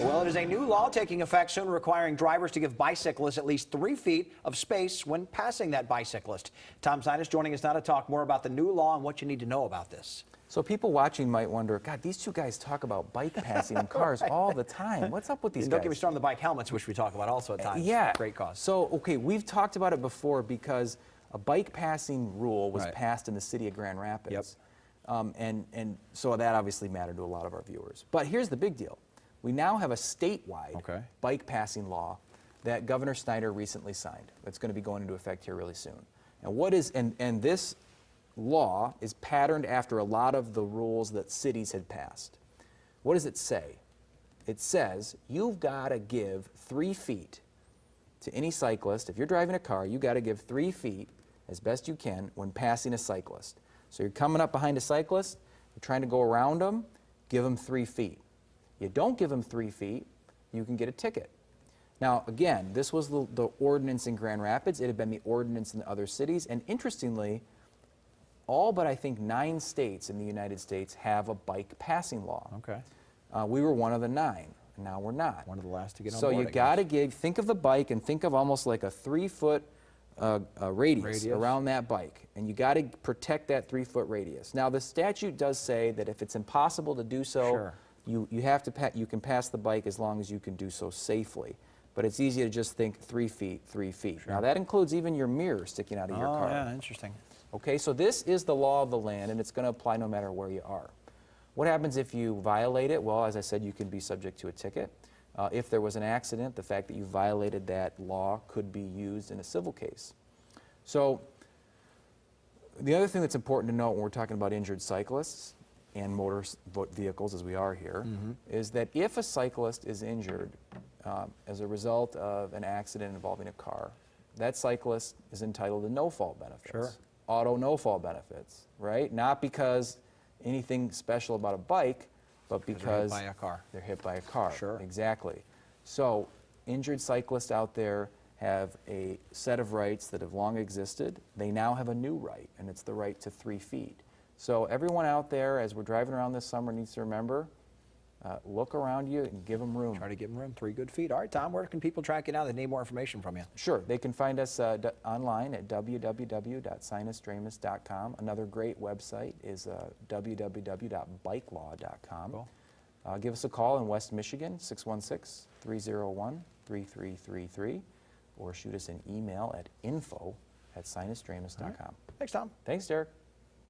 Well, it is a new law taking effect soon requiring drivers to give bicyclists at least 3 feet of space when passing that bicyclist. Tom Sinus joining us now to talk more about the new law and what you need to know about this. So people watching might wonder, God, these two guys talk about bike passing in cars all the time. What's up with these guys? Don't get me started on the bike helmets, which we talk about also at times. Yeah. Great cause. So, okay, we've talked about it before because a bike passing rule was passed in the city of Grand Rapids. Yep. And so that obviously mattered to a lot of our viewers. But here's the big deal. We now have a statewide bike passing law that Governor Snyder recently signed. That's going to be going into effect here really soon. And what is and this law is patterned after a lot of the rules that cities had passed. What does it say? It says you've got to give 3 feet to any cyclist. If you're driving a car, you've got to give 3 feet as best you can when passing a cyclist. So you're coming up behind a cyclist, you're trying to go around them, give them 3 feet. You don't give them 3 feet, you can get a ticket. Now, again, this was the ordinance in Grand Rapids. It had been the ordinance in other cities. And interestingly, all but I think 9 states in the United States have a bike passing law. Okay. We were one of the 9, and now we're not. One of the last to get on board. board. So you got to think of the bike and think of almost like a 3-foot radius around that bike. And you got to protect that 3-foot radius. Now, the statute does say that if it's impossible to do so, you can pass the bike as long as you can do so safely. But it's easy to just think 3 feet, 3 feet. Now that includes even your mirror sticking out of your car. Oh, yeah, interesting. Okay, so this is the law of the land, and it's going to apply no matter where you are. What happens if you violate it? Well, as I said, you can be subject to a ticket. If there was an accident, the fact that you violated that law could be used in a civil case. So the other thing that's important to note when we're talking about injured cyclists and motor vehicles, as we are here, is that if a cyclist is injured as a result of an accident involving a car, that cyclist is entitled to no-fault benefits. Auto no-fault benefits, right? Not because anything special about a bike, but because they're hit by a car. They're hit by a car. Sure. Exactly. So injured cyclists out there have a set of rights that have long existed. They now have a new right, and it's the right to 3 feet. So everyone out there, as we're driving around this summer, needs to remember, look around you and give them room. Try to give them room, 3 good feet. All right, Tom, where can people track you down? They need more information from you. Sure, they can find us online at www.sinusdramus.com. Another great website is www.bikelaw.com. Cool. Give us a call in West Michigan, 616-301-3333, or shoot us an email at info@sinusdramus.com. Thanks, Tom. Thanks, Derek.